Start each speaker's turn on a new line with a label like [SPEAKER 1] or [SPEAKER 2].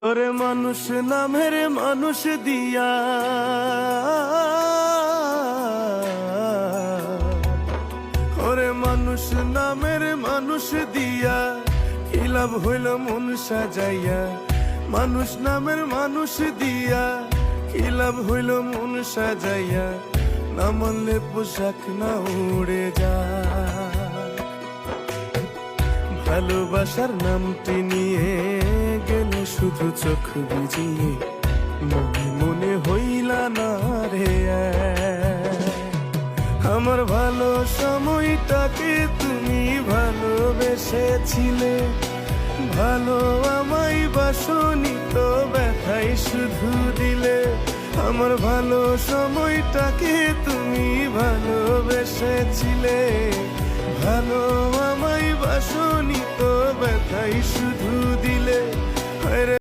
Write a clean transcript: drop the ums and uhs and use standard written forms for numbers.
[SPEAKER 1] ওরে মানুষ নামের মানুষ দিয়া ওরে মানুষ নামের মানুষ দিয়া কি লাভ হইল মন সাজাইয়া মানুষ নামের মানুষ দিয়া কি লাভ হইল মন সাজাইয়া না মানলে পোশাক না উড়ে যায় ভালোবাসার নামটি নিয়ে গেলে শুধু চোখ বুঝিয়ে মনে মনে হইলা না রে আমার ভালো সময়টাকে তুমি ভালোবেসেছিলে ভালো আমায় বাসনি তো ব্যথাই শুধু দিলে আমার ভালো সময়টাকে তুমি ভালোবেসেছিলে ভালো আমায় বাসনি তো ব্যথাই শুধু